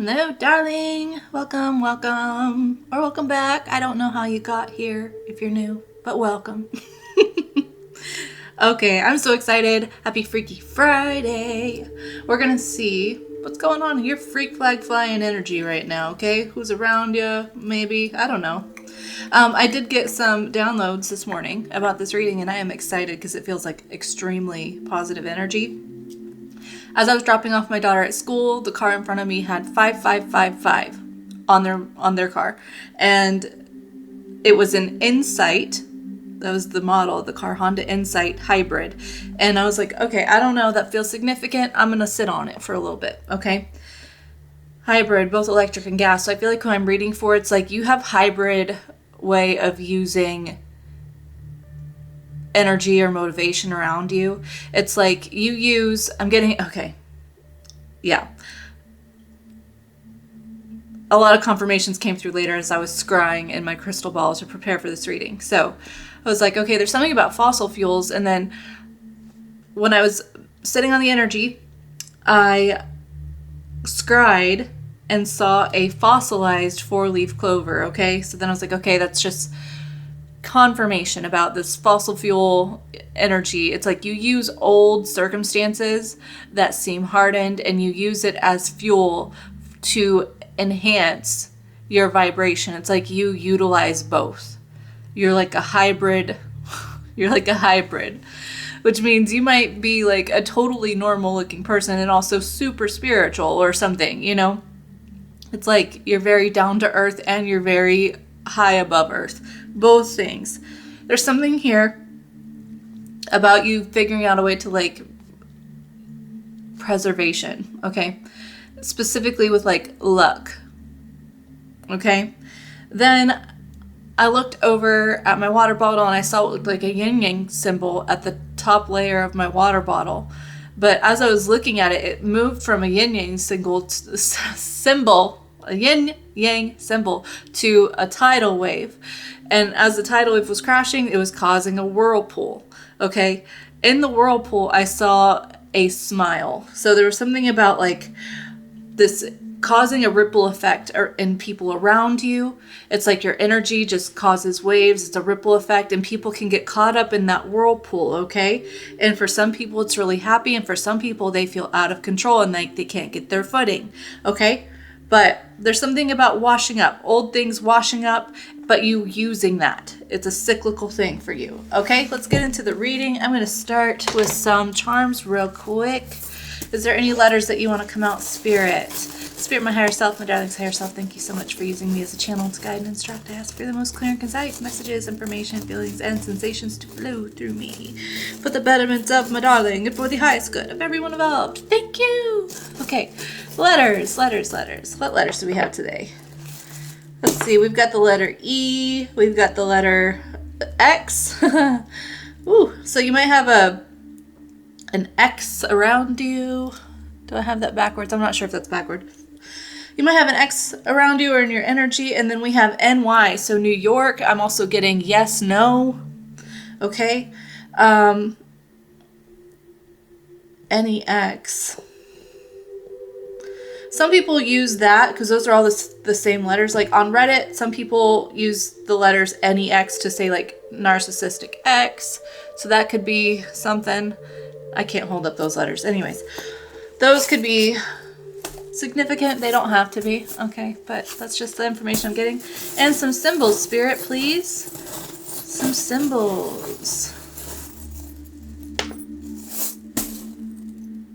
Hello, darling. Welcome, welcome, or welcome back. I don't know how you got here if you're new, but welcome. Okay, I'm so excited. Happy Freaky Friday. We're going to see what's going on in your freak flag flying energy right now, okay? Who's around you, maybe? I don't know. I did get some downloads this morning about this reading, and I am excited because it feels like extremely positive energy. As I was dropping off my daughter at school, the car in front of me had 5555 on their car. And it was an Insight. That was the model of the car, Honda Insight Hybrid. And I was like, okay, I don't know, that feels significant. I'm going to sit on it for a little bit, okay? Hybrid, both electric and gas. So I feel like who I'm reading for, it's like you have hybrid way of using energy or motivation around you. It's like you use, yeah. A lot of confirmations came through later as I was scrying in my crystal ball to prepare for this reading. So I was like, okay, there's something about fossil fuels. And then when I was sitting on the energy, I scryed and saw a fossilized 4-leaf clover, okay? So then I was like, okay, that's just confirmation about this fossil fuel energy. It's like you use old circumstances that seem hardened and you use it as fuel to enhance your vibration. It's like you utilize both. You're like a hybrid. You're like a hybrid, which means you might be like a totally normal looking person and also super spiritual or something, you know? It's like you're very down to earth and you're very high above earth. Both things. There's something here about you figuring out a way to like preservation, okay? Specifically with like luck, okay? Then I looked over at my water bottle and I saw what looked like a yin-yang symbol at the top layer of my water bottle. But as I was looking at it, it moved from a yin-yang symbol, a yin-yang symbol, to a tidal wave. And as the tidal wave was crashing, it was causing a whirlpool, okay? In the whirlpool, I saw a smile. So there was something about like this causing a ripple effect in people around you. It's like your energy just causes waves. It's a ripple effect and people can get caught up in that whirlpool, okay? And for some people, it's really happy. And for some people, they feel out of control and like they can't get their footing, okay? But there's something about washing up, old things washing up, but you using that. It's a cyclical thing for you, okay? Let's get into the reading. I'm going to start with some charms real quick. Is there any letters that you want to come out, Spirit? Spirit, my higher self, my darling's higher self, thank you so much for using me as a channel to guide and instruct. I ask for the most clear and concise messages, information, feelings, and sensations to flow through me for the betterment of my darling and for the highest good of everyone involved. Thank you. Okay, letters. What letters do we have today? Let's see, we've got the letter E, we've got the letter X. Ooh, so you might have an X around you. Do I have that backwards? I'm not sure if that's backward. You might have an X around you or in your energy, and then we have NY. So New York, I'm also getting yes, no. Okay. NEX. Some people use that because those are all the same letters. Like on Reddit, some people use the letters NEX to say like narcissistic X. So that could be something. I can't hold up those letters. Anyways, those could be significant. They don't have to be. Okay, but that's just the information I'm getting. And some symbols, Spirit, please. Some symbols.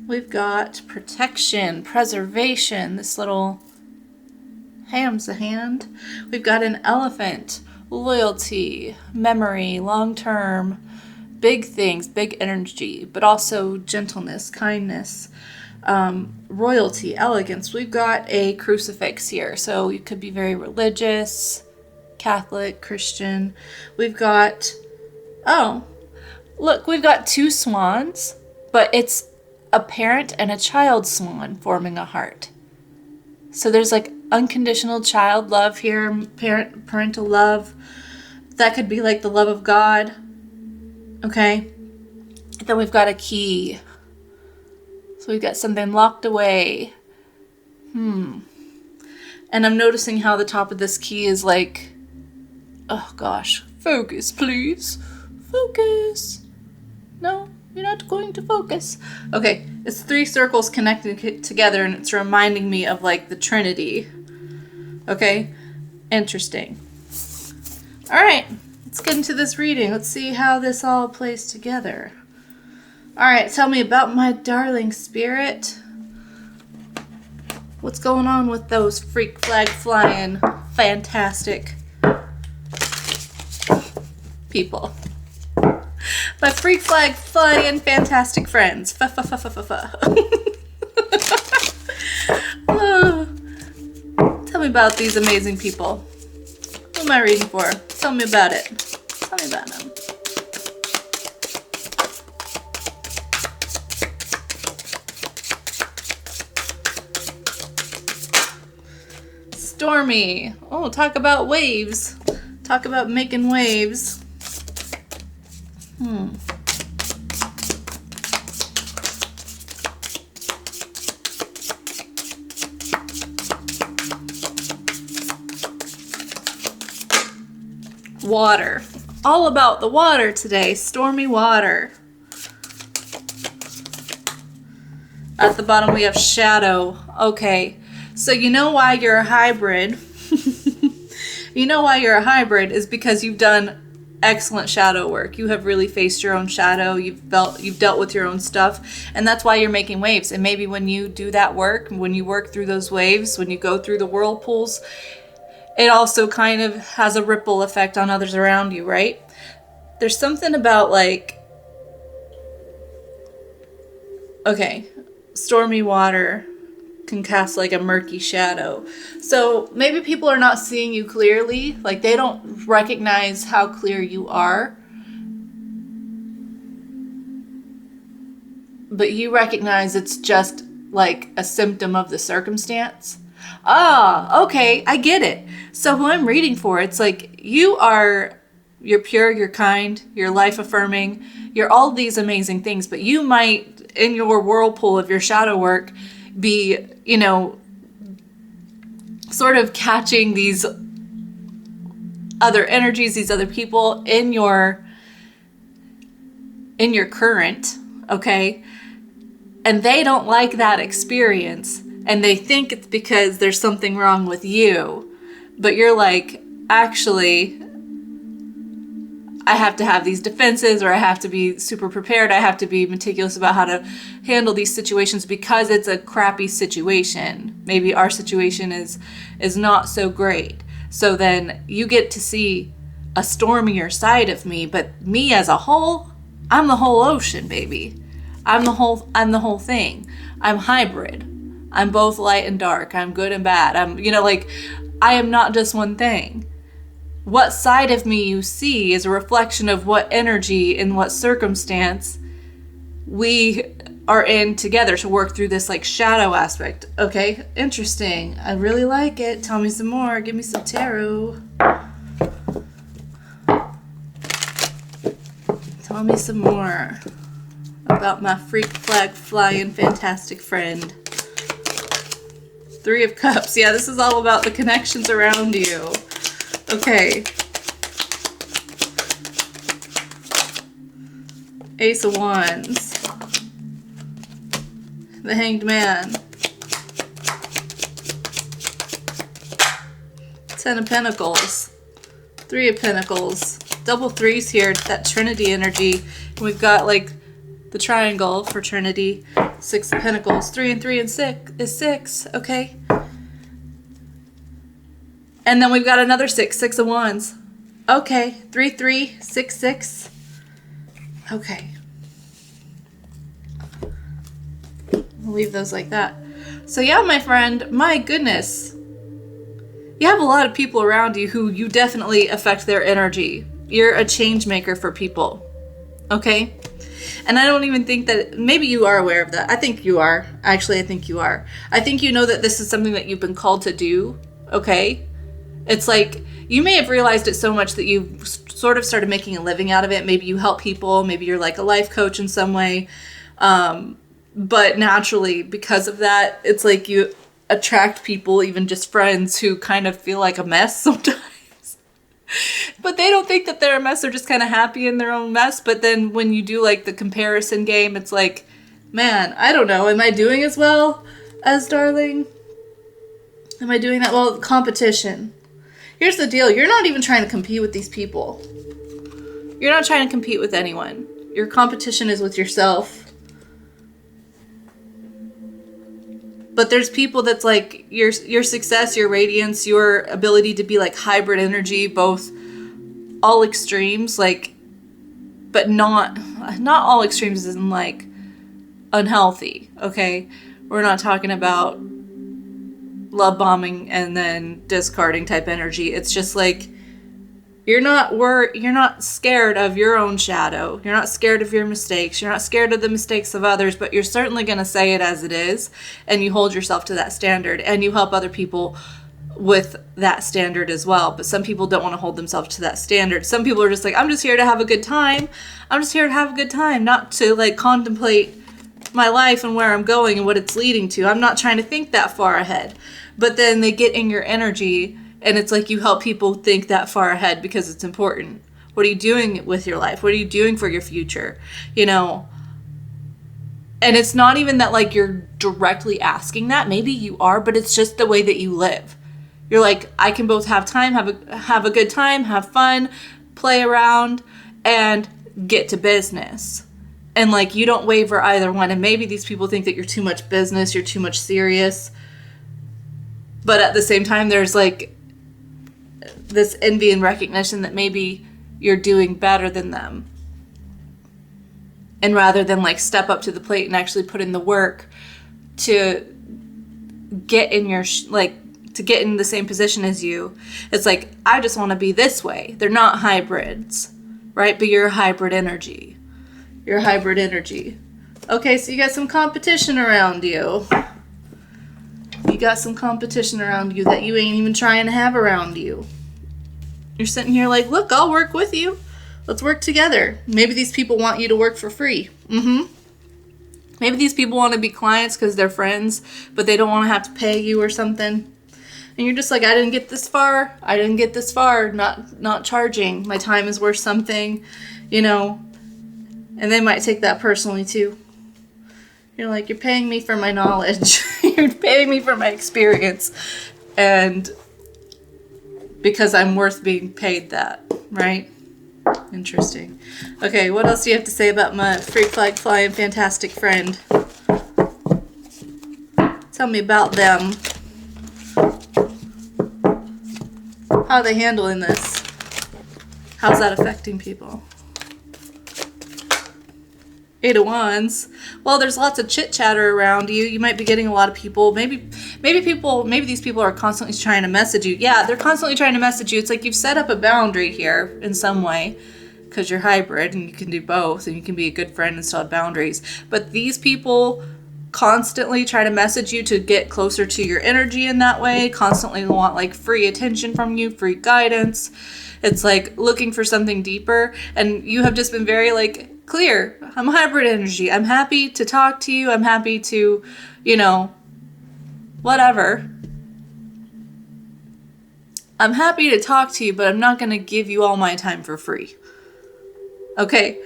We've got protection, preservation, this little ham's a hand. We've got an elephant, loyalty, memory, long-term, big things, big energy, but also gentleness, kindness, royalty, elegance. We've got a crucifix here, so you could be very religious, Catholic, Christian. We've got, oh, look, we've got 2 swans, but it's a parent and a child swan forming a heart. So there's like unconditional child love here, parental love. That could be like the love of God. Okay. Then we've got a key. So we've got something locked away. And I'm noticing how the top of this key is like, oh gosh, focus, please. Focus. No, you're not going to focus. Okay, it's 3 circles connected together, and it's reminding me of like the Trinity. Okay, interesting. All right, let's get into this reading. Let's see how this all plays together. All right, tell me about my darling spirit. What's going on with those freak flag flying fantastic people? My freak flag flying fantastic friends. Oh, tell me about these amazing people. Who am I reading for? Tell me about it. Tell me about them. Stormy. Oh, talk about waves. Talk about making waves. Water. All about the water today. Stormy water. At the bottom we have shadow. Okay. So you know why you're a hybrid. You know why you're a hybrid is because you've done excellent shadow work. You have really faced your own shadow. You've dealt with your own stuff, and that's why you're making waves. And maybe when you do that work, when you work through those waves, when you go through the whirlpools, it also kind of has a ripple effect on others around you, right? There's something about like, okay, stormy water can cast like a murky shadow. So maybe people are not seeing you clearly, like they don't recognize how clear you are, but you recognize it's just like a symptom of the circumstance. Ah, okay, I get it. So who I'm reading for, it's like you're pure, you're kind, you're life affirming, you're all these amazing things, but you might, in your whirlpool of your shadow work, be, you know, sort of catching these other energies, these other people in your current, okay? And they don't like that experience, and they think it's because there's something wrong with you. But you're like, actually, I have to have these defenses, or I have to be super prepared. I have to be meticulous about how to handle these situations because it's a crappy situation. Maybe our situation is not so great. So then you get to see a stormier side of me, but me as a whole, I'm the whole ocean, baby. I'm the whole thing. I'm hybrid. I'm both light and dark. I'm good and bad. I am not just one thing. What side of me you see is a reflection of what energy and what circumstance we are in together to work through this like shadow aspect. Okay, interesting. I really like it. Tell me some more. Give me some tarot. Tell me some more about my freak flag flying fantastic friend. 3 of Cups. Yeah, this is all about the connections around you. Okay. Ace of Wands. The Hanged Man. 10 of Pentacles. 3 of Pentacles. Double threes here, that Trinity energy. And we've got like the triangle for Trinity. 6 of Pentacles. 3 and 3 and 6 is 6. Okay. And then we've got another 6. 6 of Wands. Okay. 3 3 6 6. Okay. I'll leave those like that. So yeah, my friend, my goodness. You have a lot of people around you who you definitely affect their energy. You're a change maker for people. Okay? And I don't even think that, maybe you are aware of that. I think you are. Actually, I think you are. I think you know that this is something that you've been called to do. Okay? It's like, you may have realized it so much that you've sort of started making a living out of it. Maybe you help people. Maybe you're like a life coach in some way. But naturally, because of that, it's like attract people, even just friends, who kind of feel like a mess sometimes. But they don't think that they're a mess. They're just kind of happy in their own mess. But then when you do like the comparison game, it's like, man, I don't know. Am I doing as well as Darling? Am I doing that well? Competition. Here's the deal. You're not even trying to compete with these people. You're not trying to compete with anyone. Your competition is with yourself. But there's people that's like your success, your radiance, your ability to be like hybrid energy, both all extremes, like, but not all extremes isn't like unhealthy, okay? We're not talking about love bombing and then discarding type energy. It's just like you're not scared of your own shadow. You're not scared of your mistakes. You're not scared of the mistakes of others, but you're certainly going to say it as it is, and you hold yourself to that standard, and you help other people with that standard as well. But some people don't want to hold themselves to that standard. Some people are just like, I'm just here to have a good time. I'm just here to have a good time, not to like contemplate my life and where I'm going and what it's leading to. I'm not trying to think that far ahead. But then they get in your energy, and it's like you help people think that far ahead because it's important. What are you doing with your life? What are you doing for your future? You know? And it's not even that like you're directly asking that. Maybe you are, but it's just the way that you live. You're like, I can both have time, have a good time, have fun, play around, and get to business. And like you don't waver either one. And maybe these people think that you're too much business, you're too much serious. But at the same time, there's like this envy and recognition that maybe you're doing better than them. And rather than like step up to the plate and actually put in the work to get in your, to get in the same position as you, it's like, I just want to be this way. They're not hybrids, right? But you're a hybrid energy. You're a hybrid energy. Okay, so you got some competition around you. You got some competition around you that you ain't even trying to have around you. You're sitting here like, look, I'll work with you. Let's work together. Maybe these people want you to work for free. Maybe these people want to be clients because they're friends, but they don't want to have to pay you or something. And you're just like, I didn't get this far. I didn't get this far. Not charging. My time is worth something, you know. And they might take that personally too. You're like, you're paying me for my knowledge. You're paying me for my experience. And because I'm worth being paid that, right? Interesting. Okay, what else do you have to say about my freak flag flying fantastic friend? Tell me about them. How are they handling this? How's that affecting people? 8 of Wands. Well, there's lots of chit chatter around you. You might be getting a lot of people. Maybe these people are constantly trying to message you. Yeah, they're constantly trying to message you. It's like you've set up a boundary here in some way because you're hybrid and you can do both and you can be a good friend and still have boundaries. But these people constantly try to message you to get closer to your energy in that way, constantly want like free attention from you, free guidance. It's like looking for something deeper, and you have just been very like clear. I'm hybrid energy. I'm happy to talk to you. I'm happy to, you know, whatever. I'm happy to talk to you, but I'm not going to give you all my time for free. Okay?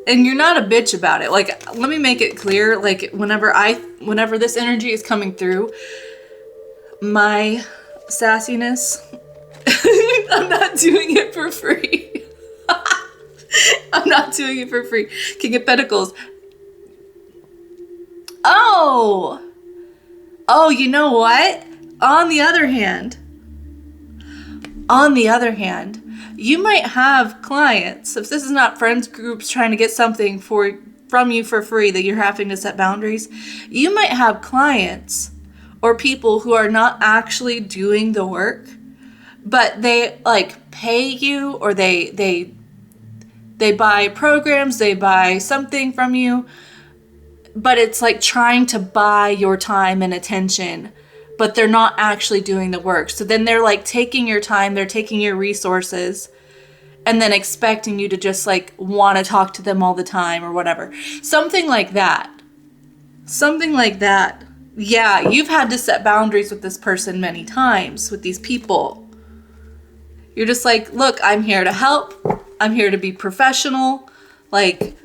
And you're not a bitch about it. Like, let me make it clear. Like, whenever this energy is coming through, my sassiness, I'm not doing it for free. I'm not doing it for free. King of Pentacles. Oh, you know what? On the other hand, you might have clients, if this is not friends groups trying to get something from you for free that you're having to set boundaries, you might have clients or people who are not actually doing the work, but they like pay you, or they buy programs, they buy something from you, but it's like trying to buy your time and attention, but they're not actually doing the work. So then they're like taking your time, they're taking your resources, and then expecting you to just like want to talk to them all the time or whatever. Something like that. Yeah, you've had to set boundaries with this person many times, with these people. You're just like, look, I'm here to help. I'm here to be professional. Like,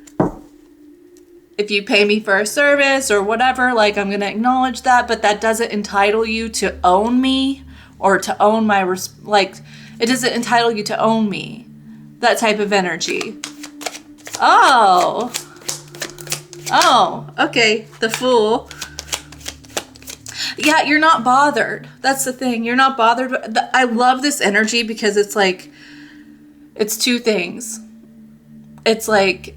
if you pay me for a service or whatever, like, I'm going to acknowledge that, but that doesn't entitle you to own me or to own my, it doesn't entitle you to own me. That type of energy. Oh, okay. The Fool. Yeah, you're not bothered. That's the thing. You're not bothered. I love this energy because it's like, it's two things. It's like,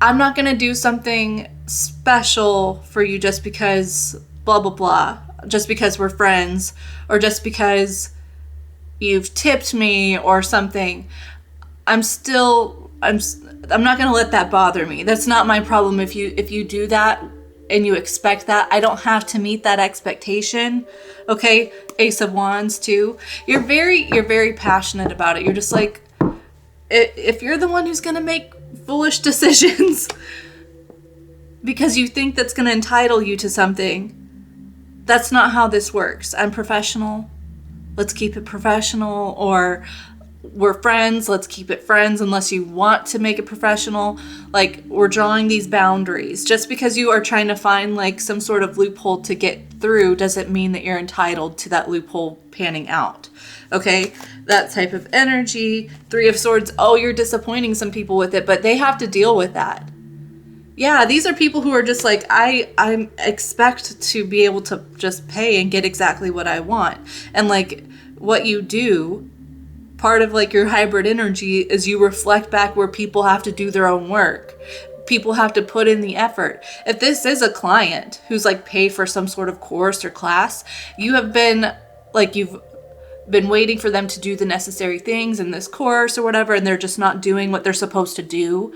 I'm not going to do something special for you just because blah, blah, blah. Just because we're friends or just because you've tipped me or something. I'm not going to let that bother me. That's not my problem. If you do that and you expect that, I don't have to meet that expectation. Okay? Ace of Wands too. You're very passionate about it. You're just like, if you're the one who's going to make foolish decisions because you think that's going to entitle you to something, that's not how this works. I'm professional. Let's keep it professional. Or we're friends. Let's keep it friends unless you want to make it professional. Like, we're drawing these boundaries. Just because you are trying to find like some sort of loophole to get through doesn't mean that you're entitled to that loophole panning out. Okay? That type of energy. Three of Swords. Oh, you're disappointing some people with it, but they have to deal with that. Yeah, these are people who are just like, I expect to be able to just pay and get exactly what I want. And like, what you do, part of like your hybrid energy is you reflect back where people have to do their own work. People have to put in the effort. If this is a client who's like paid for some sort of course or class, you've been waiting for them to do the necessary things in this course or whatever, and they're just not doing what they're supposed to do.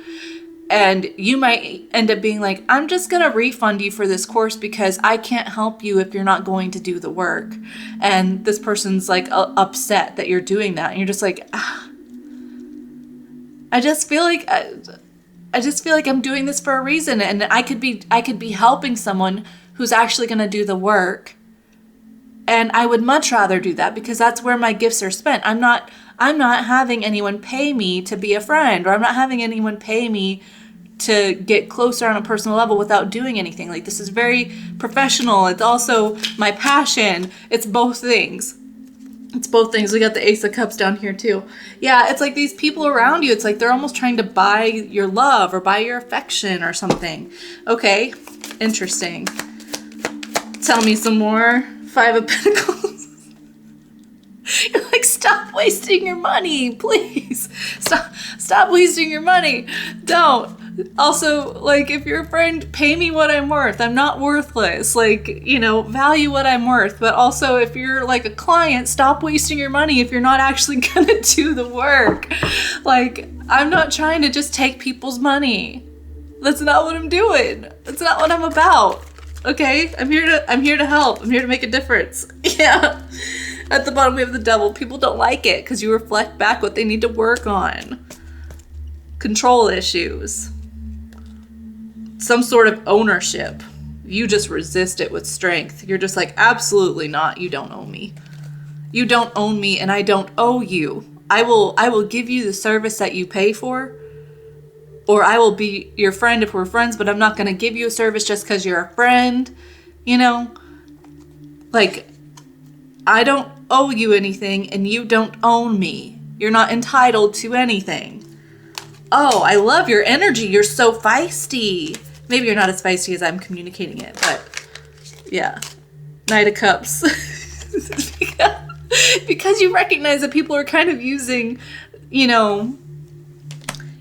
And you might end up being like, I'm just going to refund you for this course because I can't help you if you're not going to do the work. And this person's like upset that you're doing that. And you're just like, I just feel like I'm doing this for a reason. And I could be helping someone who's actually going to do the work. And I would much rather do that because that's where my gifts are spent. I'm not having anyone pay me to be a friend, or I'm not having anyone pay me to get closer on a personal level without doing anything. Like, this is very professional. It's also my passion. It's both things. It's both things. We got the Ace of Cups down here too. Yeah, it's like these people around you, it's like they're almost trying to buy your love or buy your affection or something. Okay, interesting. Tell me some more. Five of Pentacles. You're like, stop wasting your money, please. Stop wasting your money. Don't. Also, like, if you're a friend, pay me what I'm worth. I'm not worthless. Like, value what I'm worth. But also, if you're like a client, stop wasting your money if you're not actually gonna do the work. Like, I'm not trying to just take people's money. That's not what I'm doing. That's not what I'm about. Okay? I'm here to help. I'm here to make a difference. Yeah. At the bottom we have the Devil. People don't like it because you reflect back what they need to work on. Control issues. Some sort of ownership. You just resist it with strength. You're just like, absolutely not. You don't own me. You don't own me and I don't owe you. I will give you the service that you pay for. Or I will be your friend if we're friends, but I'm not going to give you a service just because you're a friend. Like, I don't owe you anything and you don't own me. You're not entitled to anything. Oh, I love your energy. You're so feisty. Maybe you're not as feisty as I'm communicating it, but yeah. Knight of Cups. Because you recognize that people are kind of using,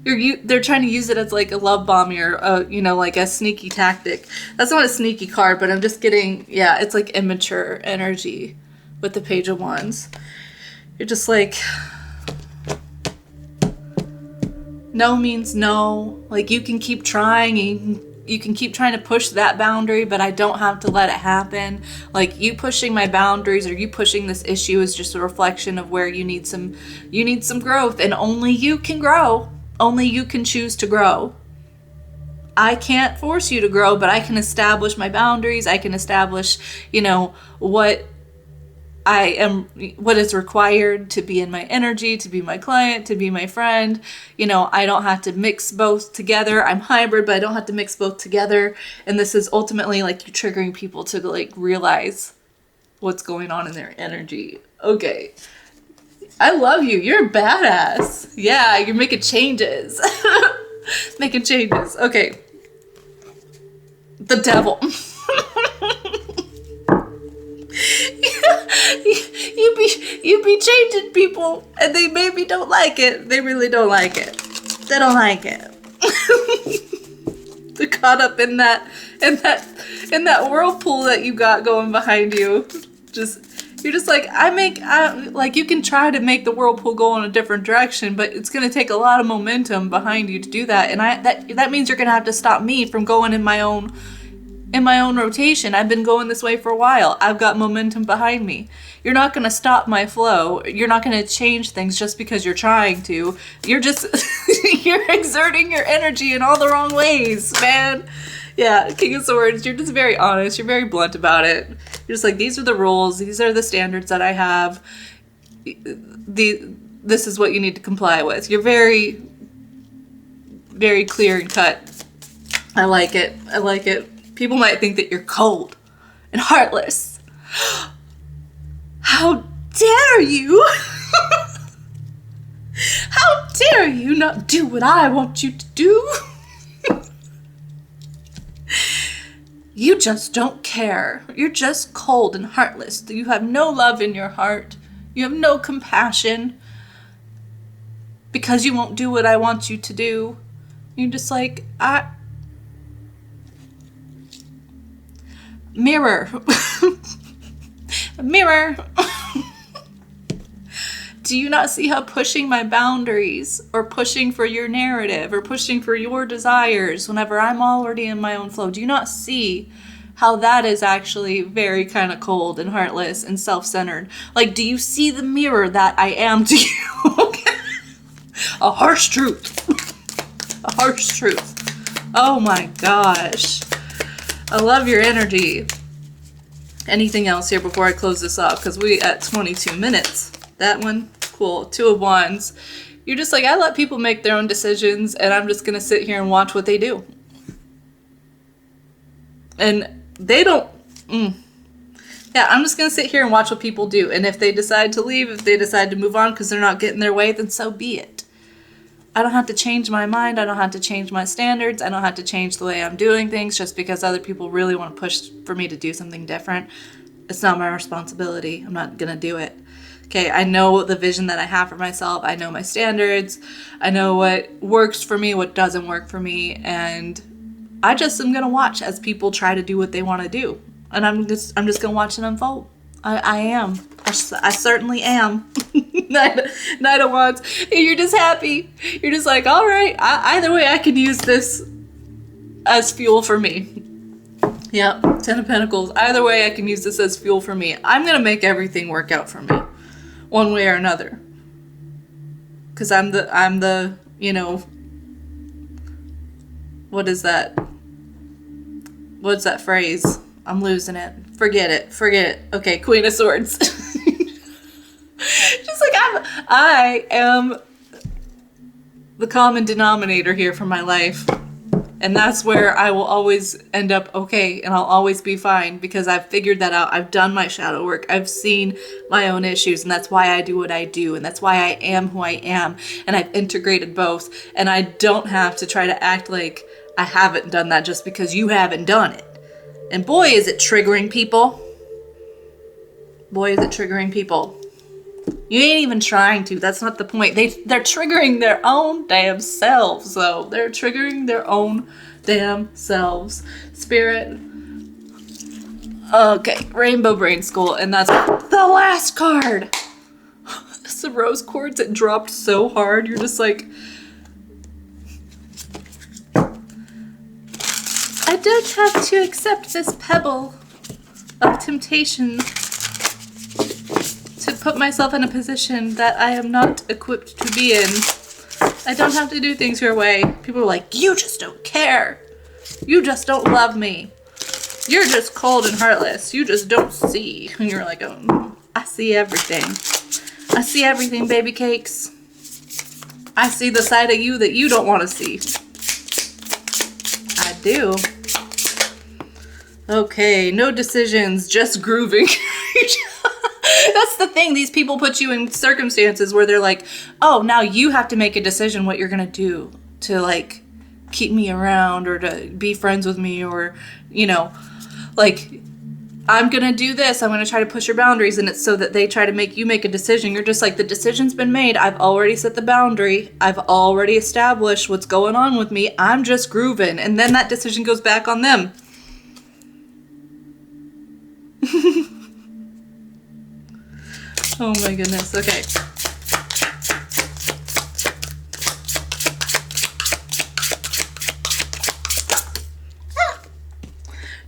they're trying to use it as like a love bomb or, like a sneaky tactic. That's not a sneaky card, but I'm just getting, it's like immature energy with the Page of Wands. You're just like, no means no. Like, you can keep trying and you can keep trying to push that boundary, but I don't have to let it happen. Like, you pushing my boundaries or you pushing this issue is just a reflection of where you need some growth, and only you can grow. Only you can choose to grow. I can't force you to grow, but I can establish my boundaries. I can establish, what is required to be in my energy, to be my client, to be my friend. I don't have to mix both together. I'm hybrid, but I don't have to mix both together. And this is ultimately like you triggering people to like realize what's going on in their energy. Okay. I love you. You're a badass. Yeah, you're making changes. Making changes. Okay. The devil. you be changing people, and they maybe don't like it. They really don't like it. They don't like it. They're caught up in that whirlpool that you got going behind you. You're just like, you can try to make the whirlpool go in a different direction, but it's going to take a lot of momentum behind you to do that. And that means you're going to have to stop me from going in my own rotation. I've been going this way for a while. I've got momentum behind me. You're not going to stop my flow. You're not going to change things just because you're trying to. You're just, you're exerting your energy in all the wrong ways, man. Yeah, King of Swords, you're just very honest. You're very blunt about it. You're just like, these are the rules. These are the standards that I have. This is what you need to comply with. You're very, very clear and cut. I like it. I like it. People might think that you're cold and heartless. How dare you? How dare you not do what I want you to do? You just don't care. You're just cold and heartless. You have no love in your heart. You have no compassion because you won't do what I want you to do. You're just like, mirror. Mirror. Do you not see how pushing my boundaries or pushing for your narrative or pushing for your desires whenever I'm already in my own flow, do you not see how that is actually very kind of cold and heartless and self-centered? Like, do you see the mirror that I am to you? A harsh truth. A harsh truth. Oh my gosh. I love your energy. Anything else here before I close this off? Because we at 22 minutes. That one, cool. 2 of Wands. You're just like, I let people make their own decisions, and I'm just going to sit here and watch what they do. And they don't... Yeah, I'm just going to sit here and watch what people do. And if they decide to leave, if they decide to move on because they're not getting their way, then so be it. I don't have to change my mind. I don't have to change my standards. I don't have to change the way I'm doing things just because other people really want to push for me to do something different. It's not my responsibility. I'm not going to do it. Okay, I know the vision that I have for myself. I know my standards. I know what works for me, what doesn't work for me. And I just am going to watch as people try to do what they want to do. And I'm just going to watch it unfold. I am. I certainly am. Knight of Wands. And you're just happy. You're just like, all right, either way, I can use this as fuel for me. Yep, 10 of Pentacles. Either way, I can use this as fuel for me. I'm going to make everything work out for me. One way or another. Because I'm the, what is that? What's that phrase? I'm losing it. Forget it. Okay, Queen of Swords. Just like I am the common denominator here for my life. And that's where I will always end up okay, and I'll always be fine because I've figured that out. I've done my shadow work. I've seen my own issues, and that's why I do what I do, and that's why I am who I am, and I've integrated both, and I don't have to try to act like I haven't done that just because you haven't done it. And boy, is it triggering people. Boy, is it triggering people. You ain't even trying to. That's not the point. They're triggering their own damn selves, though. They're triggering their own damn selves. Spirit. Okay, Rainbow Brain School, and that's the last card. It's the rose quartz. It dropped so hard. You're just like... I don't have to accept this pebble of temptation to put myself in a position that I am not equipped to be in. I don't have to do things your way. People are like, you just don't care. You just don't love me. You're just cold and heartless. You just don't see. And you're like, oh, I see everything. I see everything, baby cakes. I see the side of you that you don't want to see. I do. Okay, no decisions, just grooving. That's the thing. These people put you in circumstances where they're like, oh, now you have to make a decision what you're going to do to like keep me around or to be friends with me, or, you know, like, I'm going to do this. I'm going to try to push your boundaries. And it's so that they try to make you make a decision. You're just like, the decision's been made. I've already set the boundary. I've already established what's going on with me. I'm just grooving. And then that decision goes back on them. Oh my goodness. Okay.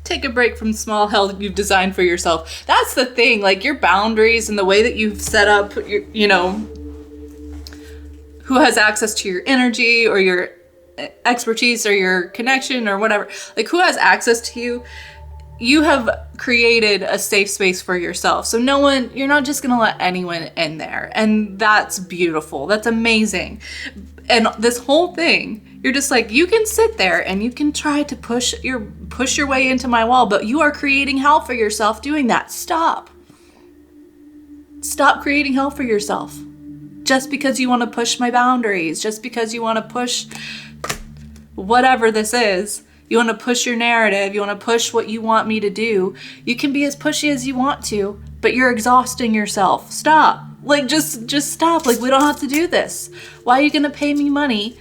Take a break from small hell you've designed for yourself. That's the thing, like your boundaries and the way that you've set up your, you know, who has access to your energy or your expertise or your connection or whatever, like who has access to you. You have created a safe space for yourself. So no one, you're not just going to let anyone in there. And that's beautiful. That's amazing. And this whole thing, you're just like, you can sit there and you can try to push your way into my wall, but you are creating hell for yourself doing that. Stop. Stop creating hell for yourself. Just because you want to push my boundaries, just because you want to push whatever this is, you want to push your narrative, you want to push what you want me to do. You can be as pushy as you want to, but you're exhausting yourself. Stop. Like, just stop. Like, we don't have to do this. Why are you going to pay me money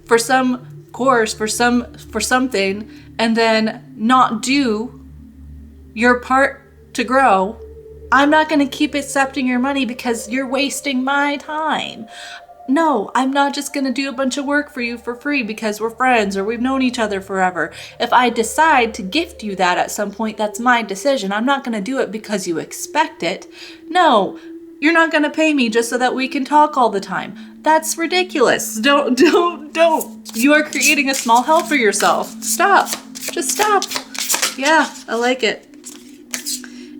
for some course, for something, and then not do your part to grow? I'm not going to keep accepting your money because you're wasting my time. No, I'm not just going to do a bunch of work for you for free because we're friends or we've known each other forever. If I decide to gift you that at some point, that's my decision. I'm not going to do it because you expect it. No, you're not going to pay me just so that we can talk all the time. That's ridiculous. Don't. You are creating a small hell for yourself. Stop. Just stop. Yeah, I like it.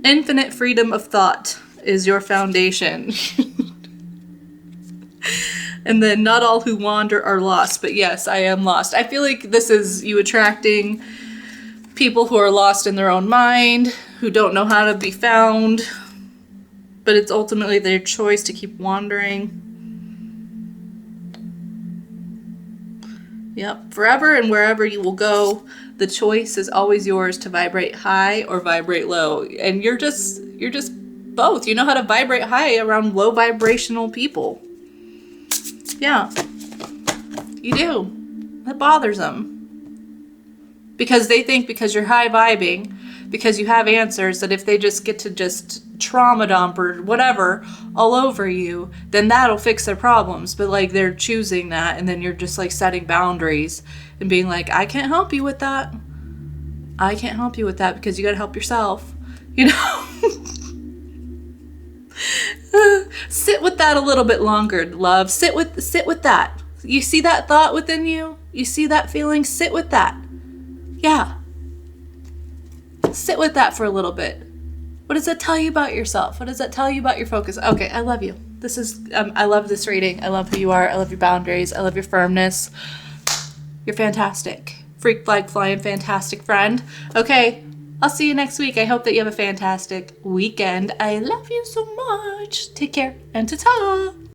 Infinite freedom of thought is your foundation. And then not all who wander are lost. But yes, I am lost. I feel like this is you attracting people who are lost in their own mind, who don't know how to be found. But it's ultimately their choice to keep wandering. Yep. Forever and wherever you will go, the choice is always yours to vibrate high or vibrate low. And you're just both. You know how to vibrate high around low vibrational people. Yeah, you do. That bothers them. Because they think because you're high vibing, because you have answers, that if they just get to just trauma dump or whatever all over you, then that'll fix their problems. But like they're choosing that, and then you're just like setting boundaries and being like, I can't help you with that. I can't help you with that because you gotta help yourself. You know? Sit with that a little bit longer, love. Sit with that. You see that thought within you? You see that feeling? Sit with that. Yeah. Sit with that for a little bit. What does that tell you about yourself? What does that tell you about your focus? Okay, I love you. This is, I love this reading. I love who you are. I love your boundaries. I love your firmness. You're fantastic. Freak flag flying fantastic friend. Okay. I'll see you next week. I hope that you have a fantastic weekend. I love you so much. Take care and ta-ta.